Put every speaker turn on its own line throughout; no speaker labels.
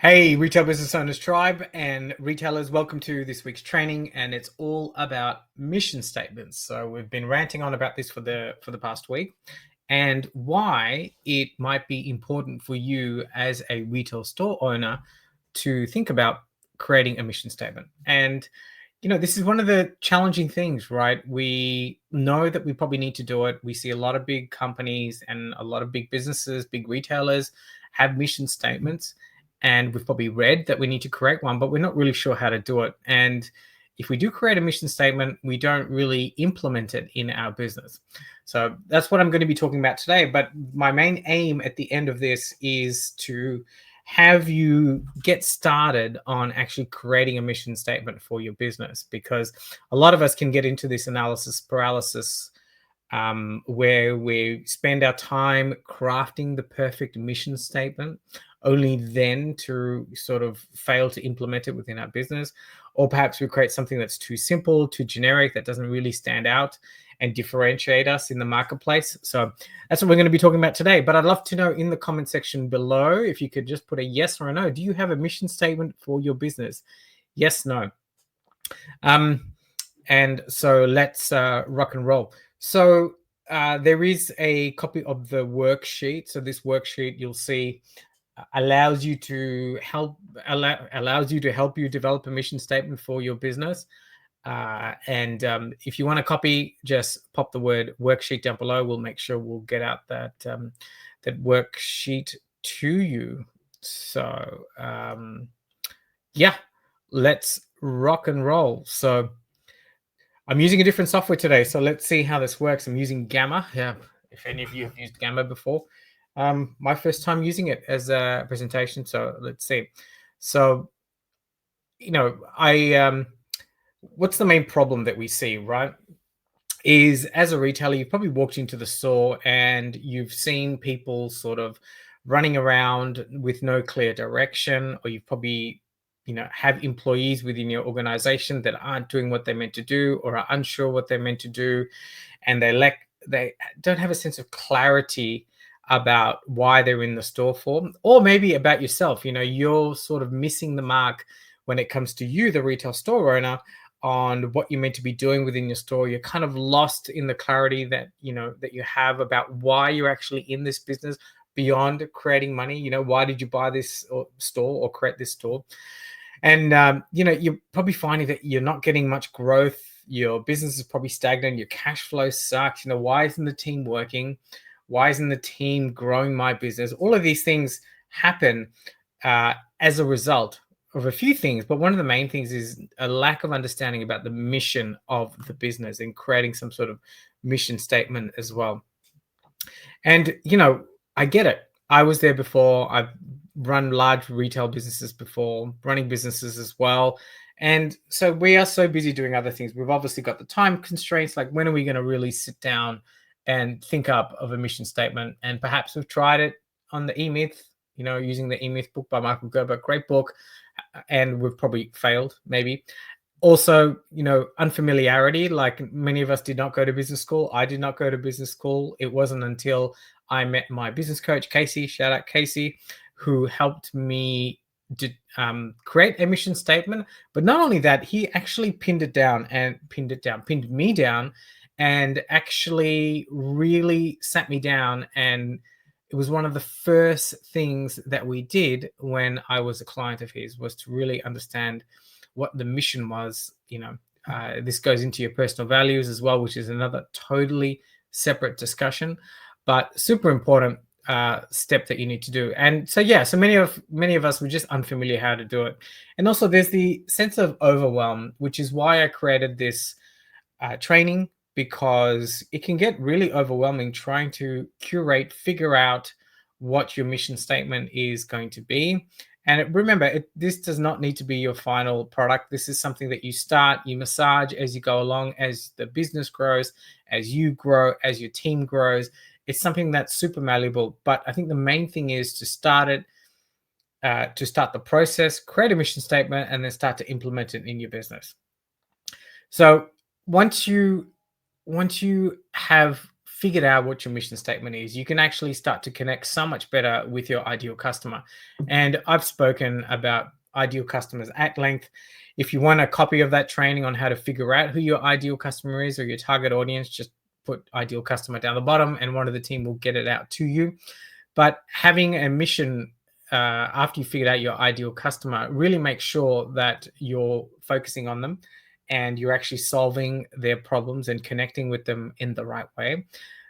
Hey, Retail Business Owners Tribe and retailers, welcome to this week's training, and it's all about mission statements. So we've been ranting on about this for the past week, and why it might be important for you as a retail store owner to think about creating a mission statement. And this is one of the challenging things, right? We know that we probably need to do it. We see a lot of big companies and a lot of big businesses, big retailers have mission statements, and we've probably read that we need to create one, but we're not really sure how to do it. And if we do create a mission statement, we don't really implement it in our business. So that's what I'm going to be talking about today. But my main aim at the end of this is to have you get started on actually creating a mission statement for your business, because a lot of us can get into this analysis paralysis, where we spend our time crafting the perfect mission statement, only then to sort of fail to implement it within our business. Or perhaps we create something that's too simple, too generic, that doesn't really stand out and differentiate us in the marketplace. So that's what we're going to be talking about today. But I'd love to know in the comment section below, if you could just put a yes or a no. Do you have a mission statement for your business? Yes, no. And so let's rock and roll. So there is a copy of the worksheet. So this worksheet, you'll see, allows you to help you develop a mission statement for your business. And if you want a copy, just pop the word worksheet down below. We'll make sure we'll get out that worksheet to you. So yeah, let's rock and roll. So I'm using a different software today, so let's see how this works. I'm using Gamma. Yeah, if any of you have used Gamma before. My first time using it as a presentation, so let's see. So, what's the main problem that we see, right? Is as a retailer, you've probably walked into the store and you've seen people sort of running around with no clear direction, or you've probably have employees within your organization that aren't doing what they're meant to do, or are unsure what they're meant to do, and they don't have a sense of clarity about why they're in the store for, or maybe about yourself. You're sort of missing the mark when it comes to you, the retail store owner, on what you're meant to be doing within your store. You're kind of lost in the clarity that you have about why you're actually in this business beyond creating money. Why did you buy this store or create this store? And you're probably finding that you're not getting much growth. Your business is probably stagnant. Your cash flow sucks. Why isn't the team working? Why isn't the team growing my business? All of these things happen as a result of a few things, but one of the main things is a lack of understanding about the mission of the business and creating some sort of mission statement as well. And I get it. I was there before. I've run large retail businesses before, running businesses as well. And so we are so busy doing other things. We've obviously got the time constraints. Like, when are we going to really sit down and think up of a mission statement? And perhaps we've tried it on the E-Myth, using the E-Myth book by Michael Gerber, great book, and we've probably failed, maybe. Also, unfamiliarity. Like, many of us did not go to business school. I did not go to business school. It wasn't until I met my business coach, Casey, shout out Casey, who helped me create a mission statement. But not only that, he actually pinned me down, and actually really sat me down. And it was one of the first things that we did when I was a client of his, was to really understand what the mission was. This goes into your personal values as well, which is another totally separate discussion, but super important step that you need to do. And so, yeah, so many of us were just unfamiliar how to do it. And also there's the sense of overwhelm, which is why I created this training, because it can get really overwhelming trying to figure out what your mission statement is going to be. And remember, this does not need to be your final product. This is something that you massage as you go along, as the business grows, as you grow, as your team grows. It's something that's super malleable. But I think the main thing is to start the process, create a mission statement, and then start to implement it in your business. So once you have figured out what your mission statement is, you can actually start to connect so much better with your ideal customer. And I've spoken about ideal customers at length. If you want a copy of that training on how to figure out who your ideal customer is or your target audience, just put ideal customer down the bottom and one of the team will get it out to you. But having a mission after you figured out your ideal customer, really make sure that you're focusing on them and you're actually solving their problems and connecting with them in the right way.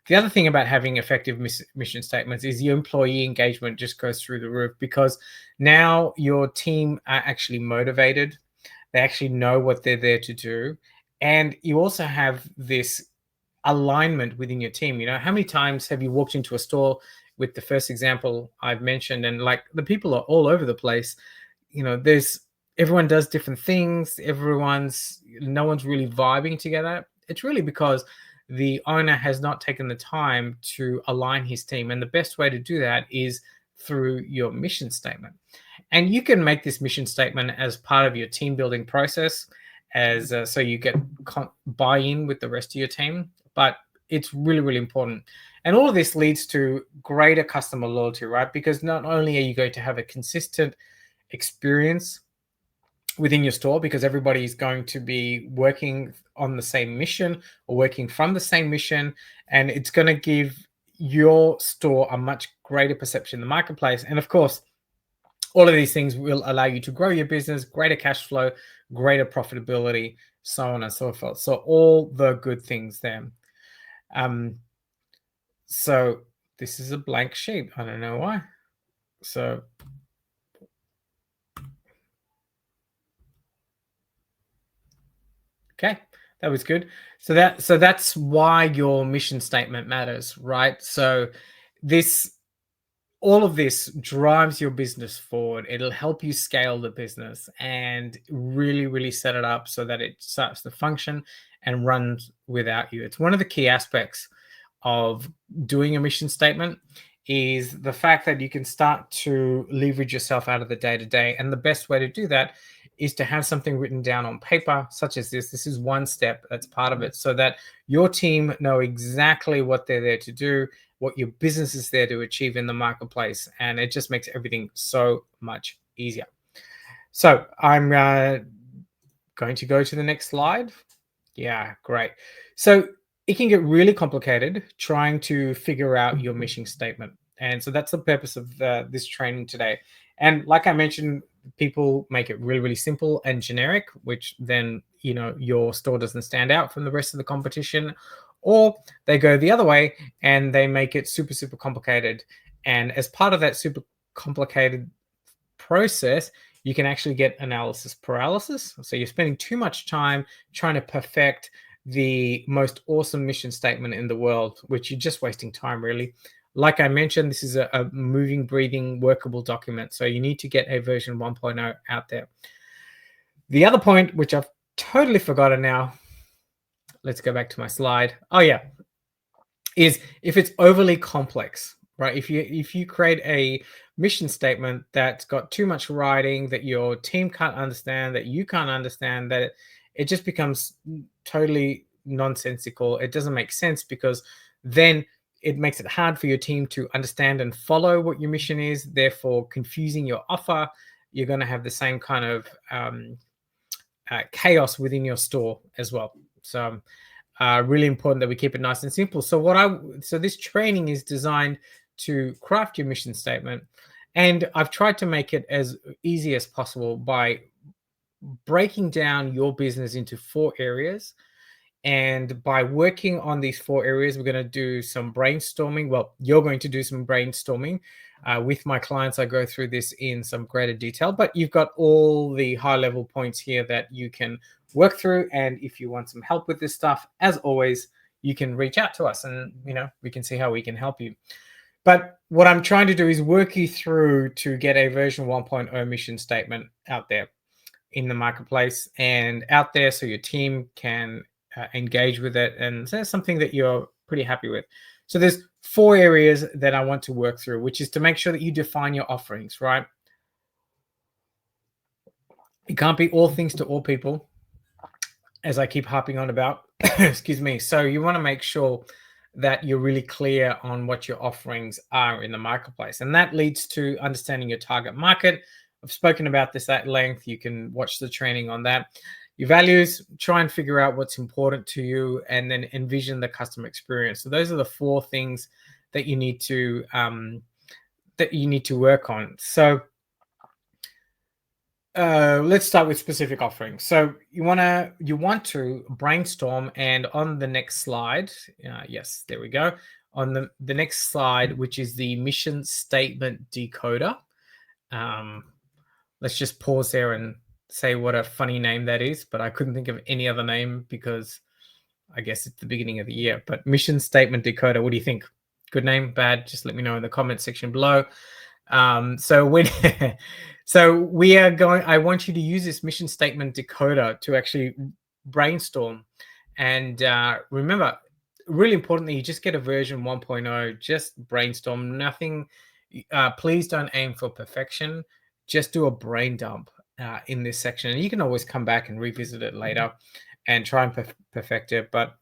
The other thing about having effective mission statements is your employee engagement just goes through the roof, because now your team are actually motivated. They actually know what they're there to do. And you also have this alignment within your team. You know, how many times have you walked into a store with the first example I've mentioned, and like the people are all over the place? You know, there's everyone does different things. No one's really vibing together. It's really because the owner has not taken the time to align his team. And the best way to do that is through your mission statement. And you can make this mission statement as part of your team building process, as so you get buy-in with the rest of your team. But it's really, really important. And all of this leads to greater customer loyalty, right? Because not only are you going to have a consistent experience within your store, because everybody's going to be working on the same mission or working from the same mission, and it's going to give your store a much greater perception in the marketplace. And of course, all of these things will allow you to grow your business, greater cash flow, greater profitability, so on and so forth. So all the good things there. So this is a blank sheet. I don't know why. So okay, that was good. So that's why your mission statement matters, right? So all of this drives your business forward. It'll help you scale the business and really, really set it up so that it starts to function and runs without you. It's one of the key aspects of doing a mission statement, is the fact that you can start to leverage yourself out of the day-to-day. And the best way to do that is to have something written down on paper, such as this. This is one step that's part of it, so that your team know exactly what they're there to do, what your business is there to achieve in the marketplace. And it just makes everything so much easier. So I'm going to go to the next slide. Yeah, great. So it can get really complicated trying to figure out your mission statement. And so that's the purpose of this training today. And like I mentioned, people make it really, really simple and generic, which then, you know, your store doesn't stand out from the rest of the competition. Or they go the other way and they make it super, super complicated. And as part of that super complicated process, you can actually get analysis paralysis. So you're spending too much time trying to perfect the most awesome mission statement in the world, which you're just wasting time, really. Like I mentioned, this is a moving, breathing, workable document. So you need to get a version 1.0 out there. The other point, which I've totally forgotten now, let's go back to my slide. Oh yeah, is if it's overly complex, right? If you create a mission statement that's got too much writing that your team can't understand, that you can't understand, that it just becomes totally nonsensical. It doesn't make sense, because then it makes it hard for your team to understand and follow what your mission is, therefore confusing your offer. You're going to have the same kind of chaos within your store as well. So really important that we keep it nice and simple. So this training is designed to craft your mission statement, and I've tried to make it as easy as possible by breaking down your business into 4 areas. And by working on these 4 areas, we're going to do some brainstorming. Well, you're going to do some brainstorming with my clients. I go through this in some greater detail, but you've got all the high level points here that you can work through. And if you want some help with this stuff, as always, you can reach out to us and, you know, we can see how we can help you. But what I'm trying to do is work you through to get a version 1.0 mission statement out there in the marketplace and out there, so your team can engage with it, and so that's something that you're pretty happy with. So there's 4 areas that I want to work through, which is to make sure that you define your offerings, right? It can't be all things to all people, as I keep harping on about. Excuse me. So you want to make sure that you're really clear on what your offerings are in the marketplace. And that leads to understanding your target market. I've spoken about this at length. You can watch the training on that. Your values, try and figure out what's important to you, and then envision the customer experience. So those are the 4 things that you need to work on. So let's start with specific offerings. So you want to brainstorm, and on the next slide, yes, there we go. On the next slide, which is the mission statement decoder. Let's just pause there and say what a funny name that is, but I couldn't think of any other name because I guess it's the beginning of the year. But mission statement decoder, what do you think? Good name, bad? Just let me know in the comment section below. So when so we are going, I want you to use this mission statement decoder to actually brainstorm. And remember, really importantly, you just get a version 1.0, just brainstorm, nothing. Please don't aim for perfection. Just do a brain dump in this section. And you can always come back and revisit it later and try and perfect it. But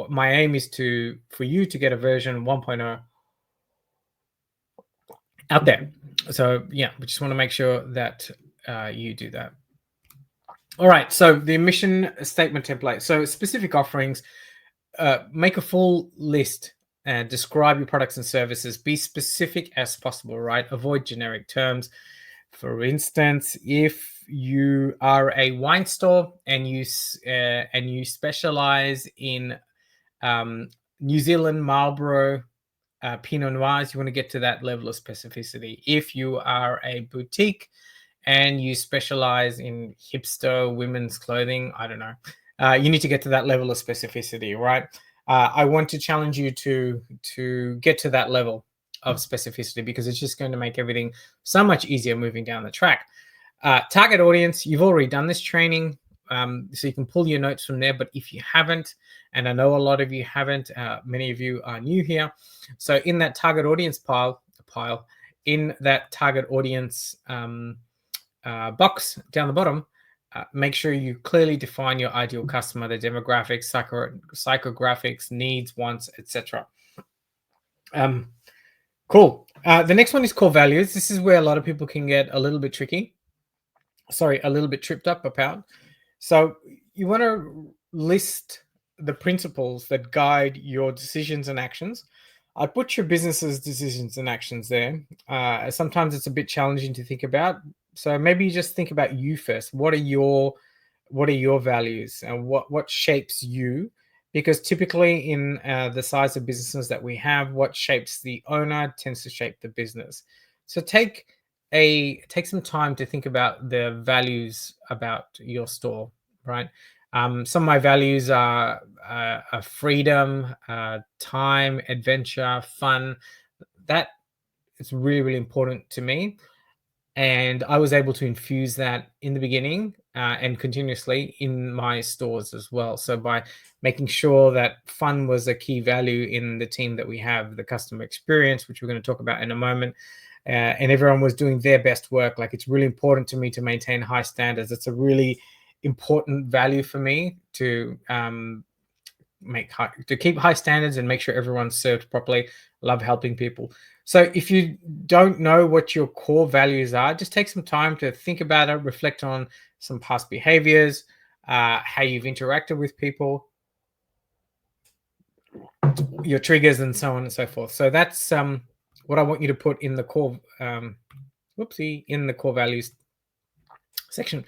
my aim is for you to get a version 1.0 out there. So yeah, we just want to make sure that you do that. All right, so the mission statement template. So specific offerings, make a full list and describe your products and services. Be specific as possible, right? Avoid generic terms. For instance, if you are a wine store and you specialize in New Zealand Marlborough Pinot Noirs, you want to get to that level of specificity. If you are a boutique and you specialize in hipster women's clothing, I don't know, you need to get to that level of specificity, right? I want to challenge you to get to that level of specificity, because it's just going to make everything so much easier moving down the track. Target audience, you've already done this training, so you can pull your notes from there. But if you haven't, and I know a lot of you haven't, many of you are new here. So in that target audience pile, in that target audience box down the bottom, make sure you clearly define your ideal customer, the demographics, psychographics, needs, wants, etc. Cool. The next one is core values. This is where a lot of people can get a little bit tricky. Sorry, a little bit tripped up about. So you want to list the principles that guide your decisions and actions. I put your business's decisions and actions there. Sometimes it's a bit challenging to think about. So maybe you just think about you first. What are your values, and what shapes you? Because typically in the size of businesses that we have, what shapes the owner tends to shape the business. So take some time to think about the values about your store, right? Some of my values are freedom, time, adventure, fun. That is really, really important to me. And I was able to infuse that in the beginning and continuously in my stores as well. So by making sure that fun was a key value in the team that we have, the customer experience, which we're going to talk about in a moment, and everyone was doing their best work. Like, it's really important to me to maintain high standards. It's a really important value for me to keep high standards and make sure everyone's served properly. Love helping people. So if you don't know what your core values are, just take some time to think about it, reflect on some past behaviors, how you've interacted with people, your triggers, and so on and so forth. So that's what I want you to put in the core in the core values section.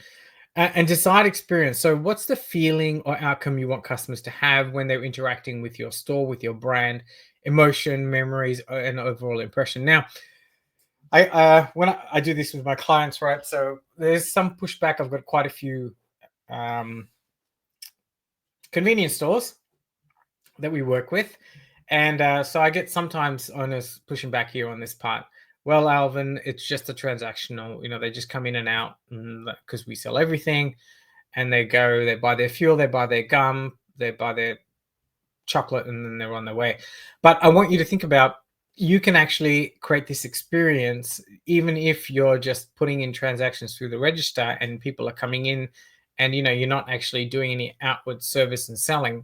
And decide experience. So what's the feeling or outcome you want customers to have when they're interacting with your store, with your brand, emotion, memories, and overall impression? Now, when I do this with my clients, right? So there's some pushback. I've got quite a few convenience stores that we work with. And so I get sometimes owners pushing back here on this part. Well, Alvin, it's just a transactional, they just come in and out because we sell everything, and they buy their fuel, they buy their gum, they buy their chocolate, and then they're on their way. But I want you to think about, you can actually create this experience even if you're just putting in transactions through the register and people are coming in and, you're not actually doing any outward service and selling,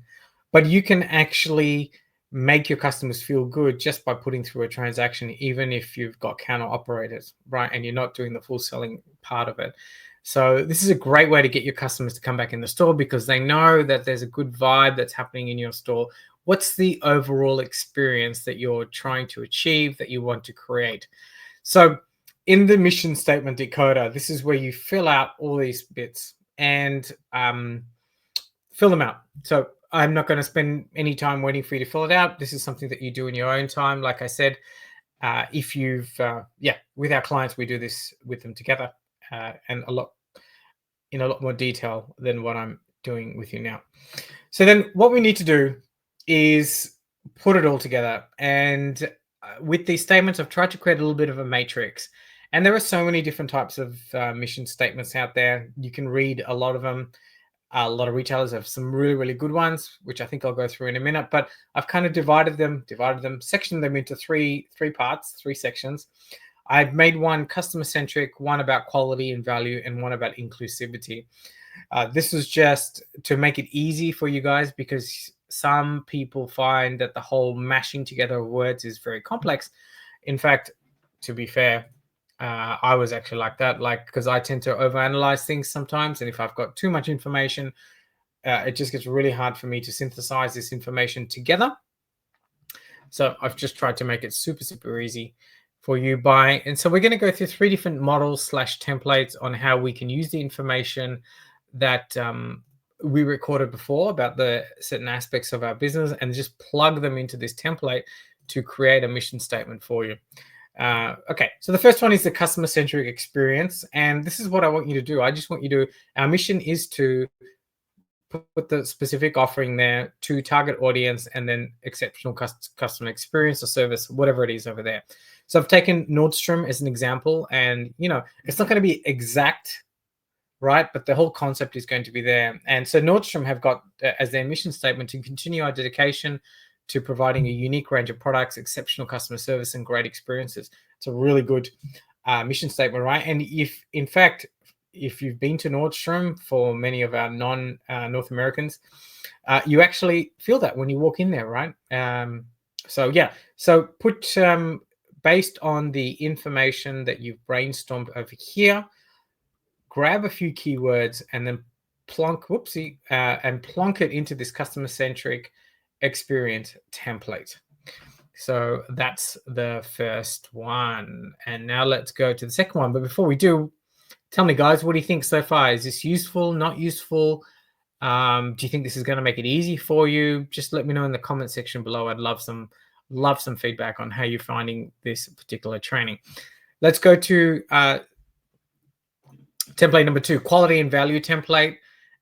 but you can actually make your customers feel good just by putting through a transaction, even if you've got counter operators, right? And you're not doing the full selling part of it. So this is a great way to get your customers to come back in the store because they know that there's a good vibe that's happening in your store. What's the overall experience that you're trying to achieve, that you want to create? So in the mission statement decoder, this is where you fill out all these bits and fill them out. So I'm not going to spend any time waiting for you to fill it out. This is something that you do in your own time. Like I said, if you've, with our clients, we do this with them together and in a lot more detail than what I'm doing with you now. So then what we need to do is put it all together. And with these statements, I've tried to create a little bit of a matrix. And there are so many different types of mission statements out there. You can read a lot of them. A lot of retailers have some really, really good ones, which I think I'll go through in a minute. But I've kind of divided them, sectioned them into three parts, three sections. I've made one customer-centric, one about quality and value, and one about inclusivity. This was just to make it easy for you guys because some people find that the whole mashing together of words is very complex. In fact, to be fair, I was actually like that, because I tend to overanalyze things sometimes. And if I've got too much information, it just gets really hard for me to synthesize this information together. So I've just tried to make it super, super easy for you and so we're going to go through 3 different models / templates on how we can use the information that we recorded before about the certain aspects of our business and just plug them into this template to create a mission statement for you. Okay, so the first one is the customer-centric experience. And this is what I want you to do. I just want you to, our mission is to put the specific offering there to target audience and then exceptional customer experience or service, whatever it is over there. So I've taken Nordstrom as an example, and it's not going to be exact, right? But the whole concept is going to be there. And so Nordstrom have got as their mission statement to continue our dedication to providing a unique range of products, exceptional customer service, and great experiences. It's a really good mission statement, right? And if you've been to Nordstrom, for many of our non-North Americans, you actually feel that when you walk in there, right? So put, based on the information that you've brainstormed over here, grab a few keywords and then plonk it into this customer-centric experience template. So that's the first one. And now let's go to the second one. But before we do, tell me, guys, what do you think so far? Is this useful, not useful? Do you think this is going to make it easy for you? Just let me know in the comment section below. I'd love some feedback on how you're finding this particular training. Let's go to template number 2, quality and value template.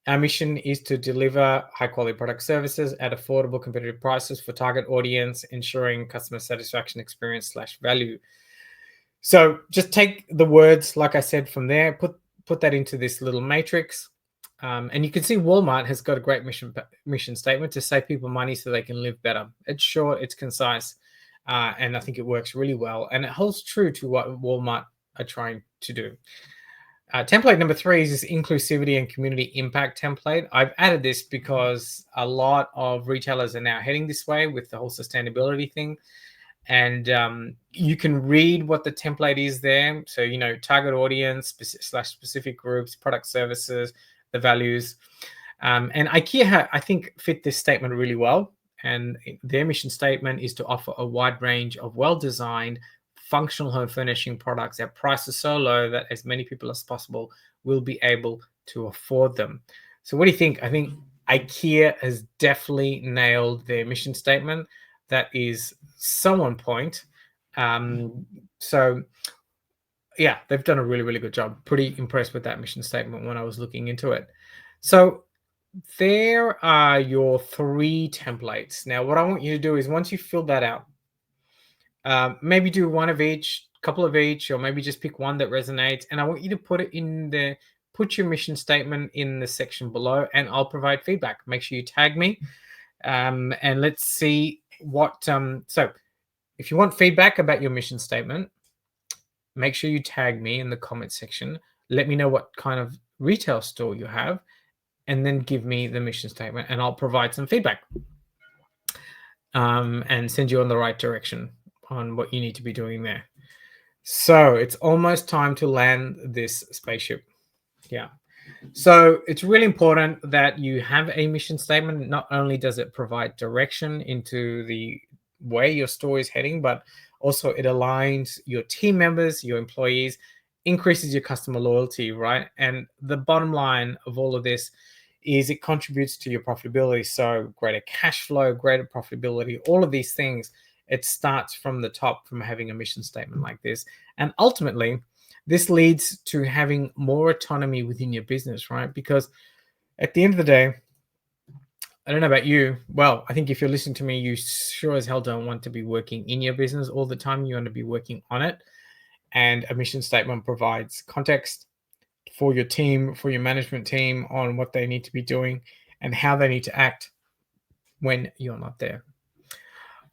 Our mission is to deliver high quality product services at affordable, competitive prices for target audience, ensuring customer satisfaction experience / value. So just take the words, like I said, from there, put that into this little matrix. And you can see Walmart has got a great mission statement to save people money so they can live better. It's short, it's concise, and I think it works really well. And it holds true to what Walmart are trying to do. Template number 3 is this inclusivity and community impact template. I've added this because a lot of retailers are now heading this way with the whole sustainability thing. And you can read what the template is there. So, target audience / specific groups, product services, the values. And IKEA, I think, fit this statement really well. And their mission statement is to offer a wide range of well-designed, functional home furnishing products at prices so low that as many people as possible will be able to afford them. So what do you think? I think IKEA has definitely nailed their mission statement. That is so on point. So yeah, they've done a really, really good job. Pretty impressed with that mission statement when I was looking into it. So there are your 3 templates. Now, what I want you to do is once you fill that out, maybe do one of each, couple of each, or maybe just pick one that resonates. And I want you to put your mission statement in the section below, and I'll provide feedback. Make sure you tag me, and let's see what. So, if you want feedback about your mission statement, make sure you tag me in the comment section. Let me know what kind of retail store you have, and then give me the mission statement, and I'll provide some feedback. and send you on the right direction on what you need to be doing there. So it's almost time to land this spaceship. Yeah. So it's really important that you have a mission statement. Not only does it provide direction into the way your store is heading, but also it aligns your team members, your employees, increases your customer loyalty, right? And the bottom line of all of this is it contributes to your profitability. So greater cash flow, greater profitability, all of these things, it starts from the top from having a mission statement like this. And ultimately, this leads to having more autonomy within your business, right? Because at the end of the day, I don't know about you. Well, I think if you're listening to me, you sure as hell don't want to be working in your business all the time. You want to be working on it. And a mission statement provides context for your team, for your management team on what they need to be doing and how they need to act when you're not there.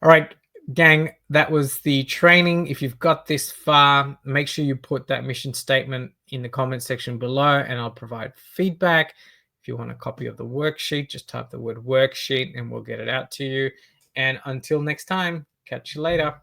All right, gang, that was the training. If you've got this far, make sure you put that mission statement in the comment section below and I'll provide feedback. If you want a copy of the worksheet, just type the word worksheet and we'll get it out to you. And until next time, catch you later.